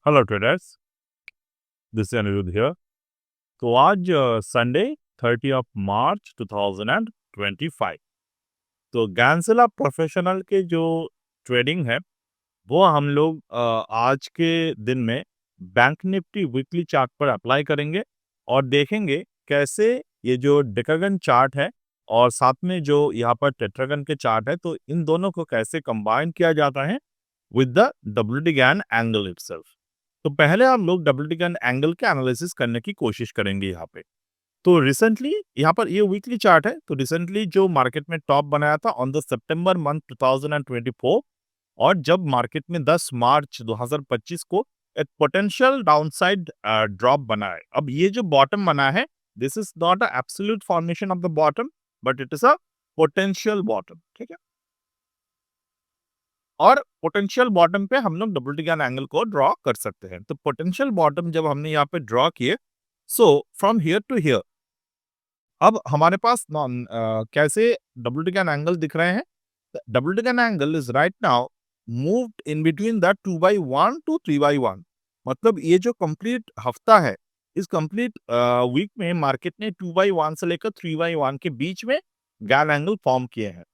Hello traders, this is Aniruddh here. तो आज Sunday 30 मार्च 2025। तो गैंसिला प्रोफेशनल के जो ट्रेडिंग है वो हम लोग आज के दिन में बैंक निफ्टी वीकली चार्ट पर अप्लाई करेंगे और देखेंगे कैसे ये जो डेकागन चार्ट है और साथ में जो यहाँ पर टेट्रागन के चार्ट है, तो इन दोनों को कैसे कंबाइन किया जाता है with the WT Gann angle itself. तो पहले हम लोग डब्ल्यूटी गैन एंगल के एनालिसिस करने की कोशिश करेंगे यहाँ पे। तो रिसेंटली यहाँ पर ये वीकली चार्ट है, तो रिसेंटली जो मार्केट में टॉप बनाया था ऑन द सितंबर मंथ 2024, और जब मार्केट में 10 मार्च 2025 को एक पोटेंशियल डाउनसाइड ड्रॉप बना है। अब ये जो बॉटम बना है, this is not a absolute formation of the bottom, but it is a potential bottom. ठीक है, और पोटेंशियल बॉटम पे हम लोग डबल टिगन एंगल को ड्रॉ कर सकते हैं। तो पोटेंशियल बॉटम जब हमने यहाँ पे ड्रॉ किए, so from here to here अब हमारे पास कैसे डबल टिगन एंगल दिख रहे हैं। डबल टिगन angle is right now moved in between the 2/1 to 3/1। मतलब ये जो कंप्लीट हफ्ता है, इस कंप्लीट वीक में मार्केट ने 2/1 से लेकर 3/1 के बीच में गैन एंगल फॉर्म किए हैं।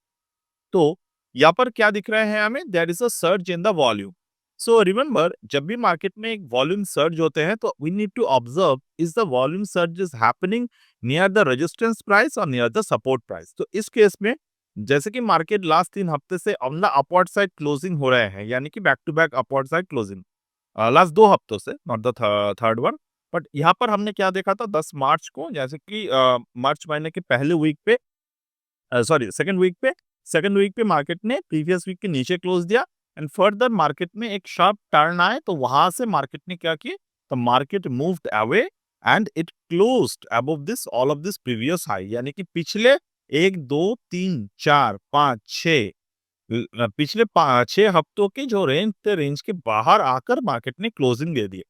तो यहाँ पर क्या दिख रहा है हमें, there is a surge in the volume. So remember, जब भी मार्केट में एक वॉल्यूम सर्ज होते हैं तो we need to observe is the volume surge is happening near the resistance price और नियर द सपोर्ट प्राइस। तो इस केस में जैसे कि मार्केट लास्ट 3 हफ्ते से on the upward side closing हो रहे हैं, यानी कि back to back upward side closing last 2 हफ्तों से, not the third one. But यहाँ पर हमने क्या देखा था 10 मार्च को, जैसे कि मार्च महीने के पहले वीक पे, सॉरी सेकंड वीक पे मार्केट ने प्रीवियस वीक के नीचे क्लोज दिया एंड फर्दर मार्केट में एक शार्प टर्न आए, तो वहां से मार्केट ने क्या किया, तो market moved away and it closed above this all of this previous high. यानी कि पिछले 1 2 3 4 5 6 पिछले 6 हफ्तों के जो रेंज थे, रेंज के बाहर आकर मार्केट ने क्लोजिंग दे दी।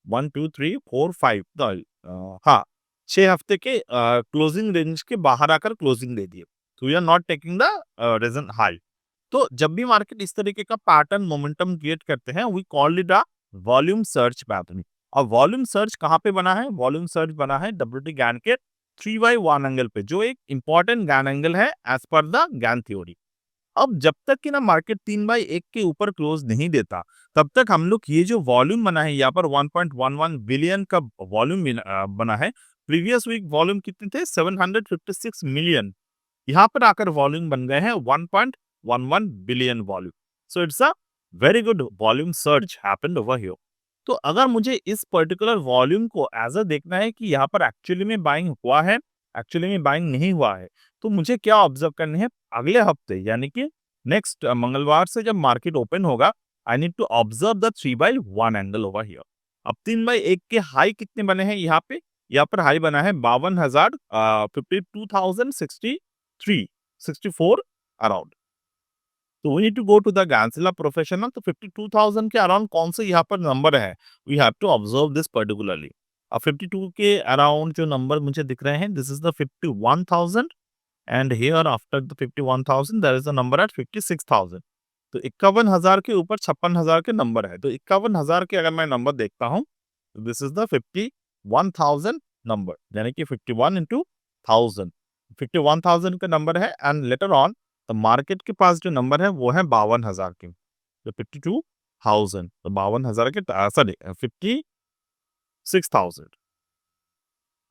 1 2 3 4 5, हाँ, 6 हफ्ते के क्लोजिंग रेंज के बाहर आकर क्लोजिंग दे दिए। तो we are not taking the region high. तो जब भी मार्केट इस तरीके का पैटर्न मोमेंटम क्रिएट करते हैं, we call it a volume surge pattern. और वॉल्यूम सर्च कहाँ पे बना है, वॉल्यूम सर्च बना है डब्ल्यूटी गैन के 3/1 एंगल पे, जो एक इंपॉर्टेंट गैन एंगल है as per the Gann theory. अब जब तक कि ना मार्केट 3/1 के ऊपर क्लोज नहीं देता, तब तक हम लोग ये जो वॉल्यूम बना है यहाँ पर 1.11 बिलियन का वॉल्यूम बना है। प्रीवियस वीक वॉल्यूम कितने थे, 756 मिलियन। यहाँ पर आकर वॉल्यूम बन गए हैं 1.11 billion volume. So it's a very good volume surge happened over here. तो अगर मुझे इस पर्टिकुलर वॉल्यूम को एज अ देखना है कि यहाँ पर एक्चुअली में बाइंग हुआ है, एक्चुअली में बाइंग नहीं हुआ है, तो मुझे क्या ऑब्जर्व करनी है अगले हफ्ते, यानी कि नेक्स्ट मंगलवार से जब मार्केट ओपन होगा, I need to observe the 3/1 angle over here. अब 3/1 के हाई कितने बने हैं यहाँ पे, यहाँ पर हाई बना है 52,000, 52,063 64 अराउंड। तो we need to go to the गैंसिला प्रोफेशनल। तो 52,000 के अराउंड कौन से यहाँ पर नंबर है, we have to observe this particularly. अब 52 के अराउंड जो नंबर मुझे दिख रहे हैं, this is the 51,000, and here after the 51,000 there is a number at 56,000। तो 51,000 के ऊपर 56,000 के नंबर है। तो 51,000 के अगर मैं नंबर देखता हूँ, दिस इज द 51,000 नंबर, यानी कि 51 इंटू 1000, 51,000 का नंबर है। एंड लेटर ऑन तो मार्केट के पास जो नंबर है वो है 52,000 के, तो 52,000, तो 52,000 के, सॉरी 56,000।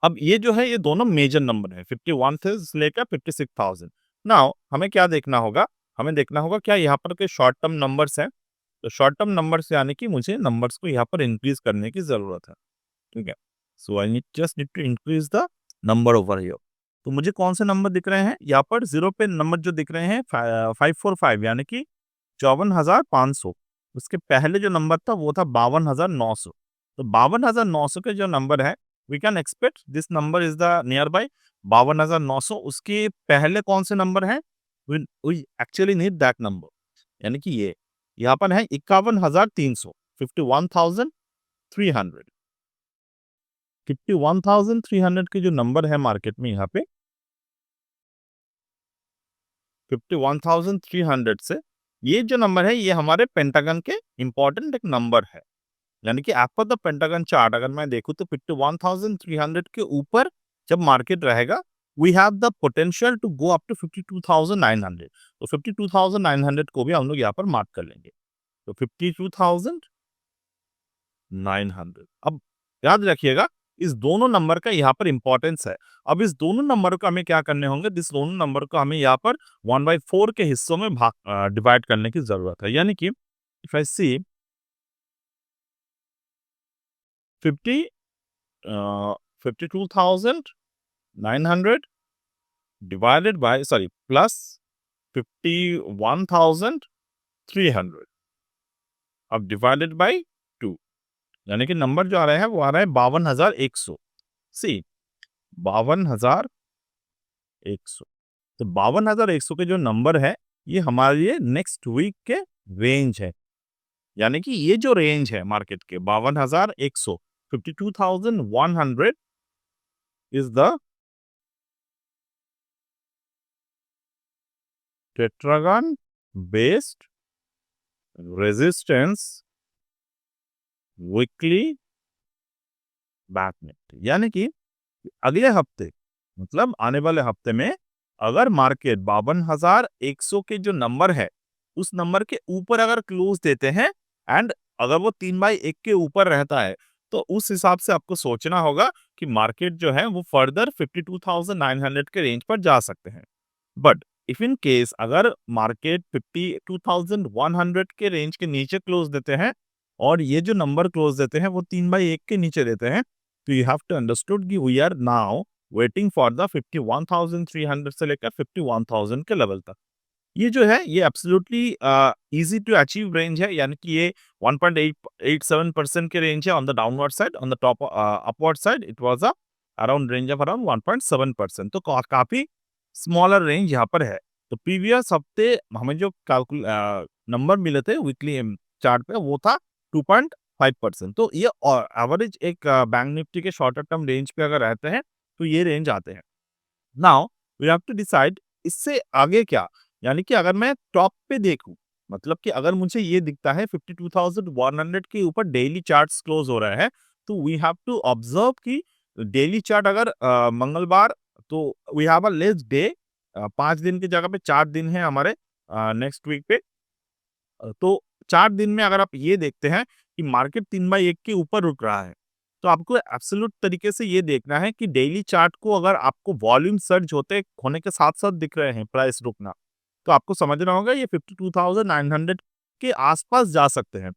अब ये जो है, ये दोनों मेजर नंबर है, 51 से लेकर 56,000। नाउ हमें क्या देखना होगा, हमें देखना होगा क्या यहाँ पर के शॉर्ट टर्म नंबर्स हैं। तो शॉर्ट टर्म नंबर्स यानी कि मुझे नंबर्स को यहाँ पर इंक्रीज करने की जरूरत है। ठीक है, so I need to increase the number over here. तो मुझे कौन से नंबर दिख रहे हैं यहाँ पर, जीरो पे नंबर जो दिख रहे हैं 545, यानी कि 54,500। उसके पहले जो नंबर था वो था 52,900। तो 52,900 के जो नंबर है, we can expect this number is the nearby 52,900। उसके पहले कौन से नंबर हैं, we actually need that number, यानी कि ये यहाँ पर है 51,300, 51,300। 51,300 के जो नंबर है मार्केट में, यहाँ पे 51,300 से ये जो नंबर है, ये हमारे पेंटागन के इंपॉर्टेंट एक नंबर है। यानी कि as per the pentagon chart अगर मैं देखूँ तो 51,300 के ऊपर जब मार्केट रहेगा, we have the potential to go up to 52,900। तो 52,900 को भी हम लोग यहाँ पर मार्क कर लेंगे। तो 52,900। अब याद रखिएगा इस दोनों नंबर का यहाँ पर इंपॉर्टेंस है। अब इस दोनों नंबर को हमें क्या करने होंगे, इस दोनों नंबर को हमें यहाँ पर 1/4 के हिस्सों में डिवाइड करने की जरूरत है। यानी कि if I see 50 52,900 divided by plus 51,300, अब डिवाइडेड बाय 2, यानी कि नंबर जो आ रहा है वो आ रहा है 52,100। सी 52,100। तो 52,100 के जो नंबर है ये हमारे लिए नेक्स्ट वीक के रेंज है। यानी कि ये जो रेंज है मार्केट के 52,100, 52,100 is the tetragon based resistance weekly bank Nifty. यानी कि अगले हफ्ते मतलब आने वाले हफ्ते में अगर मार्केट 52,100 के जो नंबर है उस नंबर के ऊपर अगर क्लोज देते हैं एंड अगर वो 3/1 के ऊपर रहता है तो उस हिसाब से आपको सोचना होगा कि मार्केट जो है वो फर्दर 52,900 के रेंज पर जा सकते हैं। बट इफ इन केस अगर मार्केट 52,100 के रेंज के नीचे क्लोज देते हैं और ये जो नंबर क्लोज देते हैं वो 3/1 के नीचे देते हैं, तो यू हैव टू अंडरस्टूड कि we are now waiting for the 51,300 से लेकर 51,000 के लेवल तक। ये जो है ये absolutely easy to achieve range है, यानी कि ये 1.87% के रेंज है on the downward side. On the top upward side it was a around range of around 1.7%। तो काफी स्मॉलर रेंज यहाँ पर है। तो प्रीवियस हफ्ते हमें जो नंबर मिले थे वीकली चार्ट पे वो था 2.5%। तो ये एवरेज एक बैंक निफ्टी के शॉर्टर टर्म रेंज पे अगर रहते हैं तो ये रेंज आते हैं। Now we have to decide इससे आगे क्या। यानी कि अगर मैं टॉप पे देखूं, मतलब कि अगर मुझे ये दिखता है 52,100 के ऊपर डेली चार्ट्स क्लोज हो रहे हैं, तो वी हैव टू ऑब्जर्व कि डेली चार्ट अगर मंगलवार, तो we have a less day, 5 दिन की जगह पे 4 दिन है हमारे नेक्स्ट वीक पे। तो 4 दिन में अगर आप ये देखते हैं कि मार्केट 3/1 के ऊपर रुक रहा है, तो आपको एब्सोल्यूट तरीके से ये देखना है कि डेली चार्ट को अगर आपको वॉल्यूम सर्ज होने के साथ-साथ दिख रहे हैं प्राइस रुकना, तो आपको समझना होगा ये 52,900 के आसपास जा सकते हैं।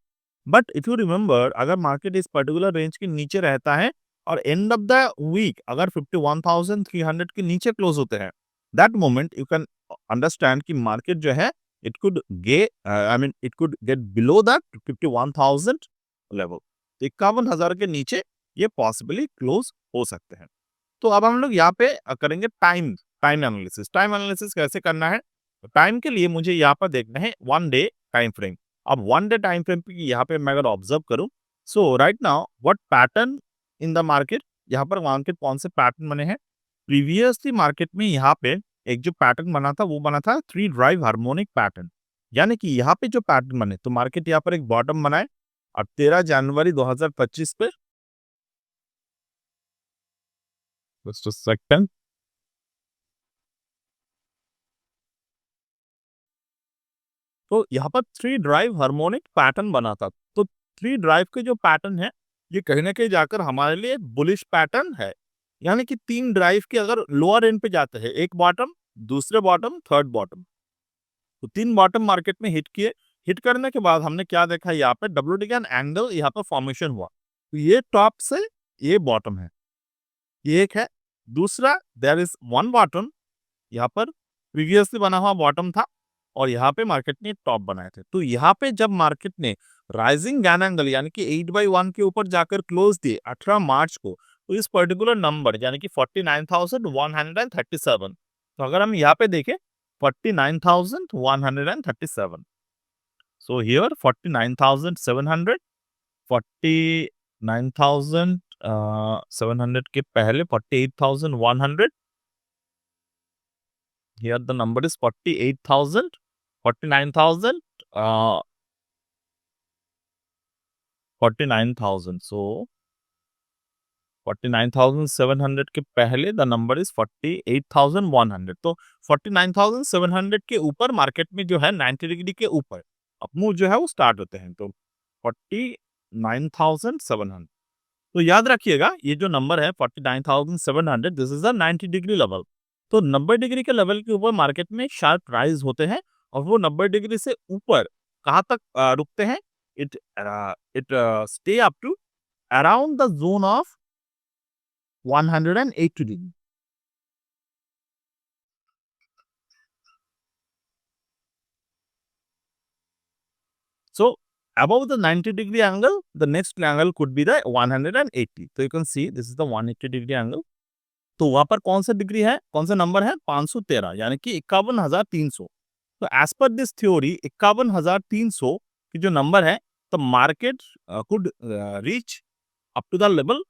बट इफ यू रिमेंबर अगर मार्केट इस पर्टिकुलर रेंज के नीचे रहता है और एंड ऑफ द वीक अगर 51,300 के नीचे क्लोज होते हैं, that moment you can understand कि मार्केट जो है it could get it could get below that 51,000 level. तो 51,000 के नीचे ये पॉसिबली क्लोज हो सकते हैं। तो अब हम लोग यहाँ पे करेंगे time time analysis. Time analysis कैसे करना है? टाइम के लिए मुझे यहाँ पर देखना है 1 डे टाइम फ्रेम। अब 1 डे टाइम फ्रेम पे यहाँ पे मैं अगर ऑब्जर्व करूँ, so right now what pattern in the market, यहाँ पर मार्केट कौन से पैटर्न बने हैं? प्रीवियसली मार्केट में यहाँ पे एक जो पैटर्न बना था वो बना था 3 ड्राइव हार्मोनिक पैटर्न। यानी कि यहाँ पे जो पैटर्न बने तो मार्केट यहाँ पर एक बॉटम बनाए और 13 जनवरी 2025 पे, जस्ट अ सेकंड, तो यहाँ पर 3 ड्राइव हार्मोनिक पैटर्न बना था। तो 3 ड्राइव के जो पैटर्न है ये कहीं न कहीं जाकर हमारे लिए बुलिश पैटर्न है। यानी कि 3 ड्राइव के अगर लोअर एंड पे जाते हैं, एक बॉटम, दूसरे बॉटम, थर्ड बॉटम। तो 3 बॉटम मार्केट में हिट किए। हिट करने के बाद हमने क्या देखा, यहाँ पे डब्ल्यूटी कैन एंगल यहाँ पर फॉर्मेशन हुआ। तो ये टॉप से ये बॉटम है, ये एक है। दूसरा देयर इज वन बॉटम, यहाँ पर प्रीवियसली बना हुआ बॉटम था और यहाँ पे मार्केट ने टॉप बनाए थे। तो यहाँ पे जब मार्केट ने राइजिंग गैन एंगल यानी कि 8/1 के ऊपर जाकर क्लोज दिए 18 मार्च को, तो इस पर्टिकुलर नंबर यानी कि 49,137, तो अगर हम यहाँ पे देखें 49,137, सो हियर 49,700, 49,700 के पहले 48,100, here the number is 48,000, 49,000, uh, 49,000 सो 49,700 के पहले द नंबर इज 48,100 तो 49,700 के ऊपर मार्केट में जो है 90 डिग्री के ऊपर अप मूव जो है वो स्टार्ट होते हैं तो 49,700 तो याद रखिएगा ये जो नंबर है 49,700 this is a 90 degree level तो 90 डिग्री के लेवल के ऊपर मार्केट में शार्प राइज होते हैं और वो 90 डिग्री से ऊपर कहाँ तक रुकते हैं it it stay up to around the zone of 180 degree. So above the 90 degree angle, the next angle could be the 180. So you can see this is the 180 degree angle. तो वहां पर कौन सा डिग्री है कौन सा number है 513 यानी कि 51,300 तो एज पर दिस थ्योरी 51,300 की जो नंबर है तो market could reach up to the level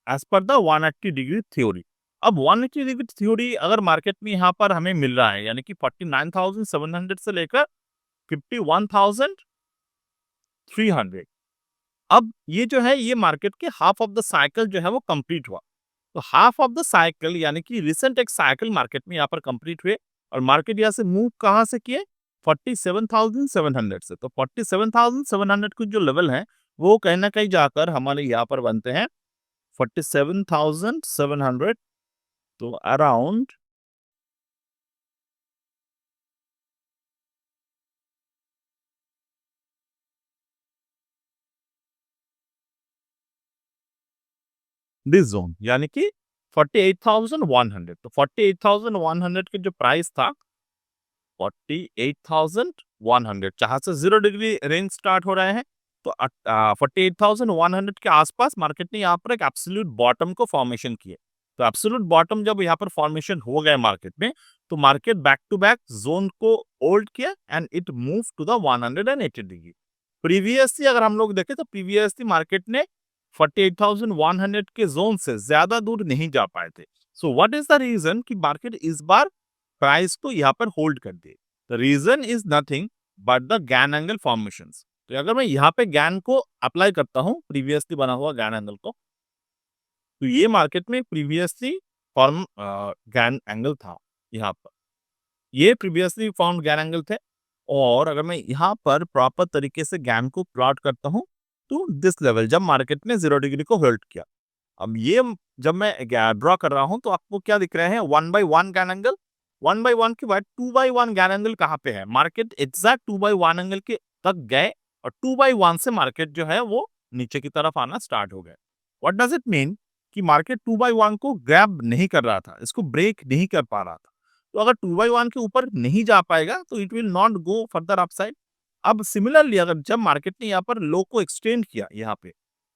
as per the 180 degree theory अब 180 डिग्री थ्योरी अगर मार्केट में यहाँ पर हमें मिल रहा है यानी कि 49,700 से लेकर 51,300 अब ये जो है ये मार्केट के हाफ ऑफ द साइकिल जो है वो कंप्लीट हुआ तो हाफ ऑफ द साइकिल यानी कि रिसेंट एक साइकिल मार्केट में यहाँ पर कंप्लीट हुए और मार्केट यहाँ से मूव कहाँ से किए 47,700 से तो 47,700 के जो लेवल है वो कहीं ना कहीं जाकर हमारे यहाँ पर बनते हैं 47,700 तो अराउंड दिस जोन यानी कि 48,100 तो 48,100 के जो प्राइस था 48,100 जहां से 0 डिग्री रेंज स्टार्ट हो रहे हैं तो 48,100 के आसपास मार्केट ने यहाँ पर एक एब्सोल्यूट बॉटम को फॉर्मेशन किए तो एब्सोल्यूट बॉटम जब यहाँ पर फॉर्मेशन हो गए मार्केट में तो market back to back zone को होल्ड किया and it move to the 180 degree previously अगर हम लोग देखें तो प्रीवियसली मार्केट ने 48,100 के जोन से ज्यादा दूर नहीं जा पाए थे so what is the reason कि मार्केट इस बार प्राइस को यहाँ पर होल्ड कर दिए the reason is nothing but the Gann angle formations तो अगर मैं यहाँ पे गैन को अप्लाई करता हूँ प्रीवियसली बना हुआ गैन एंगल को तो ये मार्केट में प्रीवियसली फॉर्म गैन एंगल था यहाँ पर ये प्रीवियसली फॉर्म गैन एंगल थे और अगर मैं यहाँ पर प्रॉपर तरीके से गैन को प्लॉट करता हूँ तो दिस लेवल जब मार्केट ने 0 डिग्री को होल्ड किया अब ये जब मैं ड्रॉ कर रहा हूँ तो आपको क्या दिख रहे हैं 1/1 गैन एंगल 1/1 के बाद 2/1 गैन एंगल कहाँ पे है मार्केट एग्जैक्ट 2/1 एंगल के तक गए और 2/1 से मार्केट जो है वो नीचे की तरफ आना स्टार्ट हो गए व्हाट डज इट मीन कि मार्केट 2/1 को ग्रैब नहीं कर रहा था इसको ब्रेक नहीं कर पा रहा था तो अगर 2/1 के ऊपर नहीं जा पाएगा तो it will not go further upside अब सिमिलरली अगर जब मार्केट ने यहाँ पर लो को एक्सटेंड किया यहाँ पे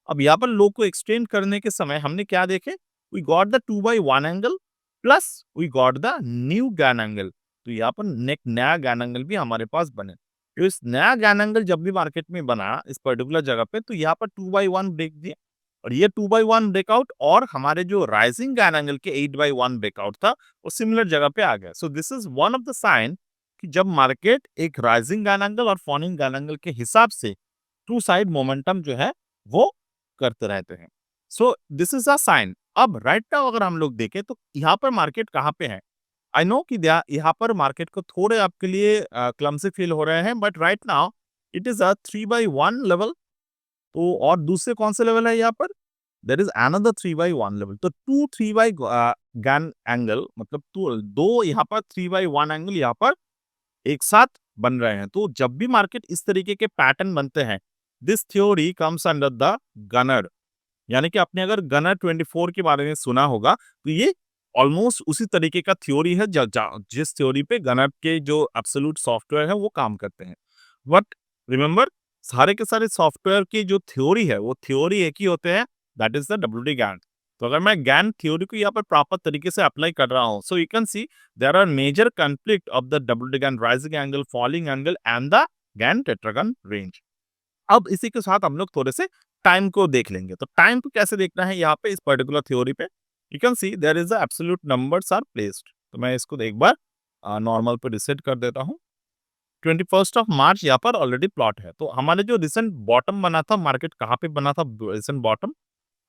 अब यहाँ पर लो को एक्सटेंड करने के समय हमने क्या देखे we got the 2/1 angle plus we got the new Gann angle तो यहाँ पर नया गैन एंगल भी हमारे पास बने तो इस नया गैन एंगल जब भी मार्केट में बना इस पर्टिकुलर जगह पे तो यहाँ पर 2/1 ब्रेक दिए और ये 2/1 ब्रेकआउट और हमारे जो राइजिंग गैन एंगल के 8/1 ब्रेकआउट था वो सिमिलर जगह पे आ गया so this is one of the sign कि जब मार्केट एक राइजिंग गैन एंगल और फॉलिंग गैन एंगल के हिसाब से टू साइड मोमेंटम जो है वो करते रहते हैं so this is a sign अब राइट नाउ अगर हम लोग देखें तो यहाँ पर मार्केट कहाँ पे है आई नो कि यहाँ पर मार्केट को थोड़े आपके लिए क्लमसी फील हो रहे हैं but right now it is a 3/1 level तो और दूसरे कौन से लेवल है यहाँ पर देयर इज अनदर 3/1 लेवल तो 3 गैन एंगल मतलब दो यहाँ पर 3/1 एंगल यहाँ पर एक साथ बन रहे हैं तो जब भी मार्केट इस तरीके के पैटर्न बनते हैं this theory comes under the gunner यानी कि आपने अगर गनर 24 के बारे में सुना होगा तो ये ऑलमोस्ट उसी तरीके का थ्योरी है जिस थ्योरी पे गनर के जो एब्सोल्यूट सॉफ्टवेयर है वो काम करते हैं बट रिमेंबर सारे के सारे सॉफ्टवेयर की जो थ्योरी है वो थ्योरी एक ही होते हैं that is the WD Gann तो अगर मैं गैन थ्योरी को यहाँ पर प्रॉपर तरीके से अप्लाई कर रहा हूँ so you can see there are major conflict of the WD Gann rising angle falling angle and the Gann tetragon range अब इसी के साथ हम लोग थोड़े से टाइम को देख लेंगे तो टाइम को कैसे देखना है यहाँ पे इस पर्टिकुलर थ्योरी पे you can see there is the absolute numbers are placed तो मैं इसको एक बार नॉर्मल पे रिसेट कर देता हूँ 21st ऑफ मार्च यहाँ पर ऑलरेडी प्लॉट है। तो हमारे जो रिसेंट बॉटम बना था, मार्केट कहाँ पे बना था, recent bottom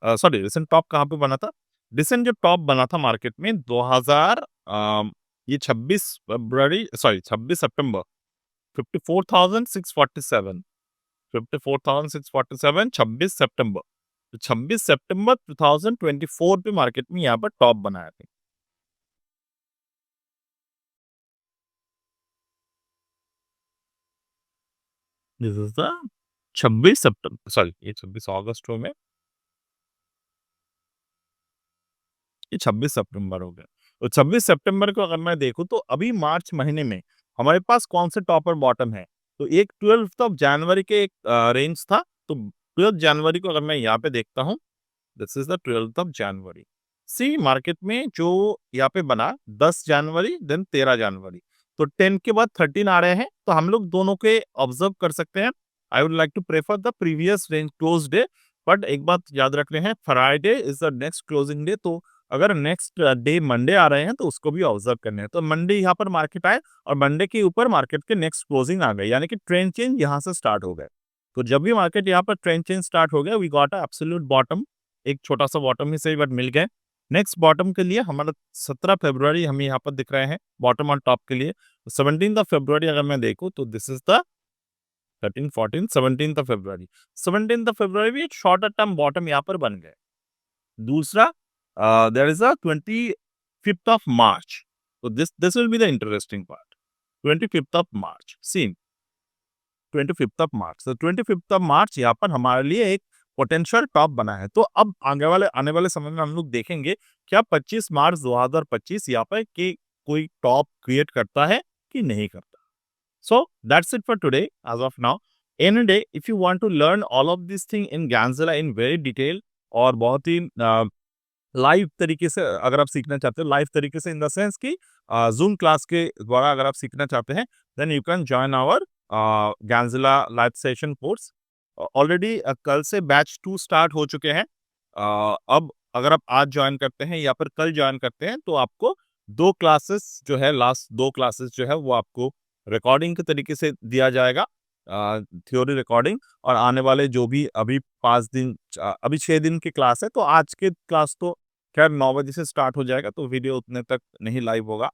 sorry recent top कहाँ पे बना था? रिसेंट जो टॉप बना था मार्केट में 2000 ये 26 फरवरी सॉरी 26 सितंबर 54,647 54,647 26 सितंबर। तो 26 सितंबर 2024 पे मार्केट में यहाँ पर टॉप बनाया था। This is the 26 September sorry ये 26 अगस्त में ये 26 सितंबर हो गया। तो 26 सितंबर को अगर मैं देखूँ तो अभी मार्च महीने में हमारे पास कौन से टॉप और बॉटम है? तो एक 12th ऑफ जनवरी के एक रेंज था। तो 12th जनवरी को अगर मैं यहाँ पे देखता हूँ, this is the 12th of January. See market में जो यहाँ पे बना 10 जनवरी देन 13 जनवरी। तो 10 के बाद 13 आ रहे हैं, तो हम लोग दोनों के ऑब्जर्व कर सकते हैं। I would like to prefer the previous range close day, but एक बात याद रखने हैं, Friday is the next closing day. तो अगर नेक्स्ट डे मंडे आ रहे हैं तो उसको भी ऑब्जर्व करने हैं। तो मंडे यहाँ पर मार्केट आए और मंडे के ऊपर मार्केट के नेक्स्ट क्लोजिंग आ गई, यानी कि ट्रेंड चेंज यहाँ से स्टार्ट हो गए। तो जब भी मार्केट यहाँ पर ट्रेंड चेंज स्टार्ट हो गया, we got a absolute bottom. एक छोटा-सा बॉटम ही सही बट मिल गए। नेक्स्ट बॉटम के लिए हमारा 17 फरवरी हमें यहाँ पर दिख रहे हैं, बॉटम और टॉप के लिए। 17th ऑफ फरवरी अगर मैं देखूँ तो this is the 13, 14, 17th of February. 17th of February भी एक शॉर्टर टर्म बॉटम यहाँ पर बन गए। दूसरा there is a 25th of March. तो this will be the interesting part. 25th of March, see 25th of March. तो 25th of मार्च यहाँ पर हमारे लिए एक पोटेंशियल टॉप बना है। तो अब आने वाले समय में हम लोग देखेंगे क्या 25 मार्च 2025 यहाँ पर कि कोई टॉप क्रिएट करता है कि नहीं करता। So that's it for today as of now. Any day, if you want to learn all of these thing in Ganzilla in very detail और बहुत ही लाइव तरीके से अगर आप सीखना चाहते हो, लाइव तरीके से इन द सेंस कि जूम क्लास के द्वारा अगर आप सीखना चाहते हैं, then you can join our Ganzilla live session course. Already कल से बैच 2 स्टार्ट हो चुके हैं। अब अगर आप आज जॉइन करते हैं या फिर कल जॉइन करते हैं तो आपको 2 क्लासेस जो है, लास्ट 2 क्लासेस जो है वो आपको रिकॉर्डिंग के तरीके से दिया जाएगा, थ्योरी रिकॉर्डिंग। और आने वाले जो भी अभी 5 दिन अभी 6 दिन की क्लास है, तो आज के क्लास तो खैर 9 बजे से स्टार्ट हो जाएगा, तो वीडियो उतने तक नहीं लाइव होगा।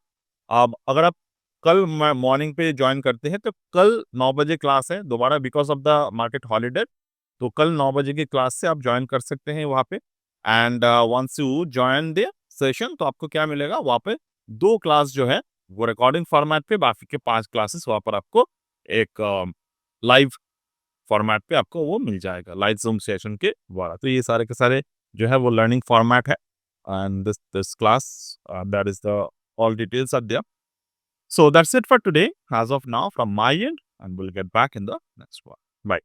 अब अगर आप कल मॉर्निंग पे जॉइन करते हैं तो कल 9 बजे क्लास है दोबारा, because of the market holiday. तो कल 9 बजे की क्लास से आप जॉइन कर सकते हैं वहाँ पे। And once you join the session तो आपको क्या मिलेगा वहाँ पे, 2 क्लास जो है वो रिकॉर्डिंग फॉर्मेट पे, बाकी के 5 क्लासेस वहाँ पर आपको एक लाइव फॉर्मेट पे आपको वो मिल जाएगा, लाइव ज़ूम सेशन के द्वारा। तो ये सारे के सारे जो है वो लर्निंग फॉर्मेट है। And this class that is the all details are there. So that's it for today as of now from my end, and we'll get back in the next one. Bye.